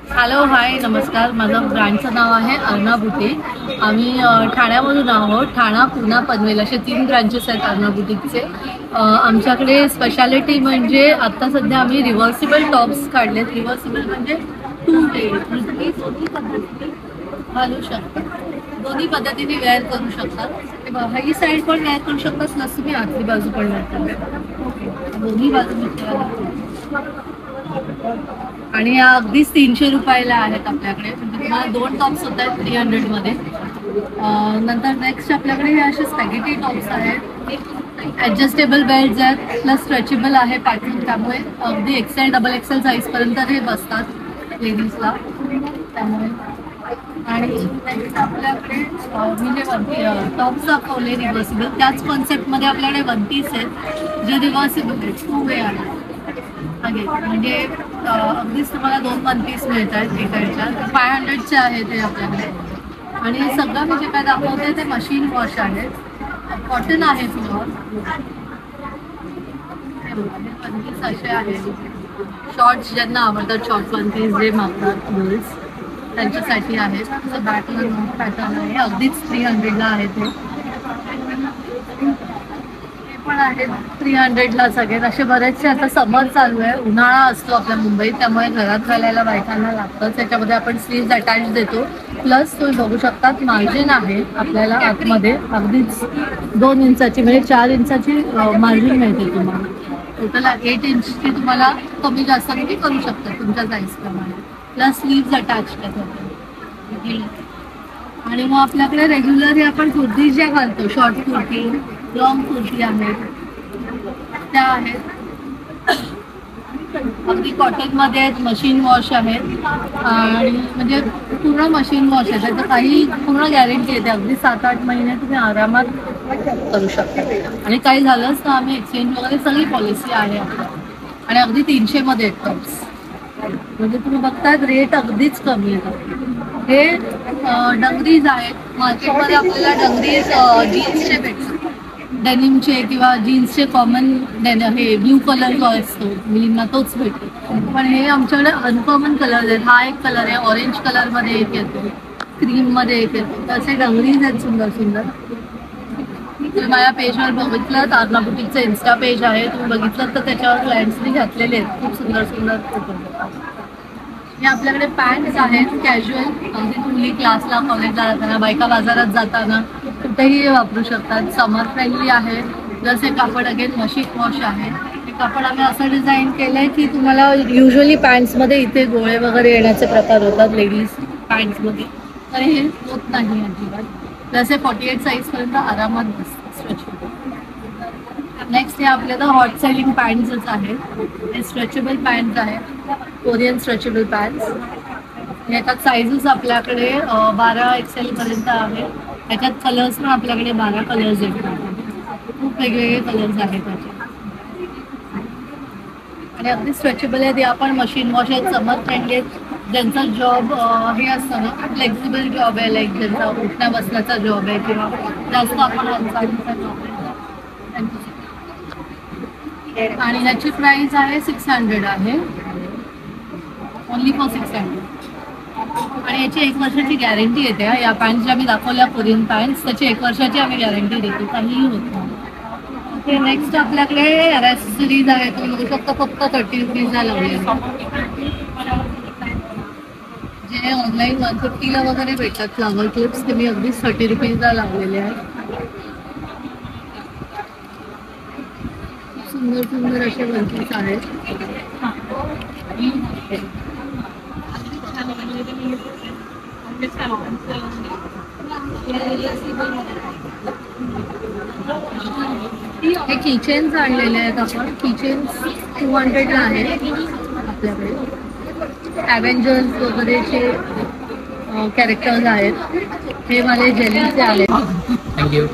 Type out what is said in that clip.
Hello hi नमस्कार. माझं ब्रँडचं नाव आहे अर्णा बुटीक. आम्ही ठाण्यामधून आहोत. ठाणा, पुणा, पनवेल असे 3 ब्रांचेस आहेत अर्णा बुटीकचे. आमच्याकडे स्पेशालिटी म्हणजे आत्ता सध्या आम्ही रिव्हर्सिबल टॉप्स काढलेत. रिव्हर्सिबल म्हणजे 2 वे तुम्ही दोन्ही पद्धतीने घालू शकता, दोन्ही पद्धतीने वेअर करू शकता. ही साईड पण वेअर करू शकता, प्लस तुम्ही आतली बाजू पण वेअर करू शकता. दोन्ही बाजू आणि या अगदीच 300 रुपयाला आहेत आपल्याकडे. म्हणजे तुम्हाला 2 टॉप्स होत आहेत 300 मध्ये. नंतर नेक्स्ट आपल्याकडे हे असे स्पॅगेटी टॉप्स आहेत. ॲडजस्टेबल बेल्ट्स आहेत, प्लस स्ट्रेचेबल आहे पॅटर्न, त्यामुळे अगदी एक्सेल डबल एक्सेल साईजपर्यंत हे बसतात लेडीजला. त्यामुळे आणि नेक्स्ट आपल्याकडे मी जे टॉप्स दाखवले रिव्हर्सिबल, त्याच कॉन्सेप्टमध्ये आपल्याकडे वन पीस आहेत जे रिव्हर्सिबल आहेत, 2 वे आहे. म्हणजे अगदीच तुम्हाला 2 वन पीस मिळत आहेत एकाच्या. 500चे आहे ते आपल्याकडे. आणि सगळं मी जे काय दाखवते ते मशीन वॉश आहे, कॉटन आहे प्युअर. वन पीस असे आहेत. शॉर्ट्स ज्यांना आवडतात, शॉर्ट वन पीस जे मागतात गर्ल्स त्यांच्यासाठी आहे. त्याचं पॅटर्न आहे, अगदीच 300ला आहे ते. पण आहेत 300ला सगळे. असे बरेचसे. आता समर चालू आहे, उन्हाळा असतो आपल्या मुंबईत, त्यामुळे घरात घालायला बायकांना लागतं. त्याच्यामध्ये आपण स्लीव्ज अटॅच देतो, प्लस तुम्ही बघू शकतात मार्जिन आहे आपल्याला आतमध्ये. अगदीच 2 इंचाची म्हणजे 4 इंचाची मार्जिन मिळते तुम्हाला. टोटल 8 इंचची तुम्हाला कमी जास्त तुम्ही करू शकता तुमच्या साईजप्रमाणे, प्लस स्लीव्ज अटॅच त्याच्यात. आणि मग आपल्याकडे रेग्युलर हे आपण कुर्ती ज्या घालतो, शॉर्ट कुर्ती, लॉंग कुर्ती आहेत त्या आहेत. अगदी कॉटनमध्ये आहेत, मशीन वॉश आहेत. आणि म्हणजे पूर्ण मशीन वॉश आहे, त्याचं काही पूर्ण गॅरंटी येते. अगदी 7-8 महिने तुम्ही आरामात करू शकता. आणि काही झालंच तर आम्ही एक्सचेंज वगैरे सगळी पॉलिसी आहे आपल्या. आणि अगदी 300मध्ये आहेत टॉप्स. म्हणजे तुम्ही बघतायत रेट अगदीच कमी येतात. हे डंगरीज आहेत. मार्केटमध्ये आपल्याला डंगरीज जीन्सचे भेटतात, डेनिमचे किंवा जीन्सचे कॉमन हे ब्ल्यू कलर जो असतो मुलींना तोच भेटतो. पण हे आमच्याकडे अनकॉमन कलर आहेत. हा एक कलर आहे, ऑरेंज कलरमध्ये एक येतो, क्रीममध्ये एक येतो. तसे डंगरीज आहेत सुंदर सुंदर. तुम्ही माझ्या पेजवर बघितलं, अर्णा बुटीकचं इन्स्टा पेज आहे, तुम्ही बघितलं तर त्याच्यावर क्लायंट्सनी घातलेले आहेत खूप सुंदर सुंदर फोटो. हे आपल्याकडे पॅन्ट्स आहेत कॅज्युअल. अगदी तुम्ही क्लासला, कॉलेजला जाताना, बायका बाजारात जाताना कुठेही वापरू शकतात. समर फ्रेंडली आहे. प्लस हे कापड अगेन मशीन वॉश आहे. हे कापड आम्ही असं डिझाईन केलं आहे की तुम्हाला युजली पॅन्ट्समध्ये इथे गोळे वगैरे येण्याचे प्रकार होतात लेडीज पॅन्ट्समध्ये, तर हे होत नाही अजिबात. प्लस हे 48 साईजपर्यंत आरामात बसतं स्ट्रेचेबल. नेक्स्ट हे आपल्याला हॉट सेलिंग पॅन्ट्सच आहेत. हे स्ट्रेचेबल पॅन्ट्स आहेत, कोरियन स्ट्रेचेबल पॅन्ट्स. याच्यात साईजेस आपल्याकडे 12 XL पर्यंत आहेत. त्याच्यात कलर्स पण आपल्याकडे 12 कलर्स येतात. खूप वेगवेगळे कलर्स आहेत त्याचे. आणि अगदी स्ट्रेचेबल आहेत. आपण मशीन वॉश आहेत, समर फ्रेंडली आहेत. ज्यांचा जॉब हे असतं ना, फ्लेक्झिबल जॉब आहे, लाईक ज्यांचा उठण्या बसण्याचा जॉब आहे किंवा जास्त आपण हालचालीचा जॉब आहे त्यांच्यासाठी. आणि ह्याची प्राइस आहे 600 आहे, ओनली फॉर 600. आणि याची 1 वर्षाची गॅरंटी येते. या पॅन्ट्स ज्या मी दाखवल्या कोरियन पॅन्ट्स, त्याची 1 वर्षाची आम्ही गॅरंटी देतो, काहीही होत नाही. ओके, नेक्स्ट आपल्याकडे ॲक्सेसरीज आहेत. तुम्ही बघू शकता फक्त 30 रुपीजला लावले, जे ऑनलाईन 150ला वगैरे भेटतात. फ्लावर क्लिप्स ते मी अगदी 30 रुपीजला लावलेले आहेत. सुंदर सुंदर असे वनपीस आहेत. हे किचेन्स आणलेले आहेत आपण. किचेन्स 200ला आहेत आपल्याकडे. ॲव्हेंजर्स वगैरेचे कॅरेक्टर्स आहेत. हे माझे जेलीचे आहेत. थँक्यू.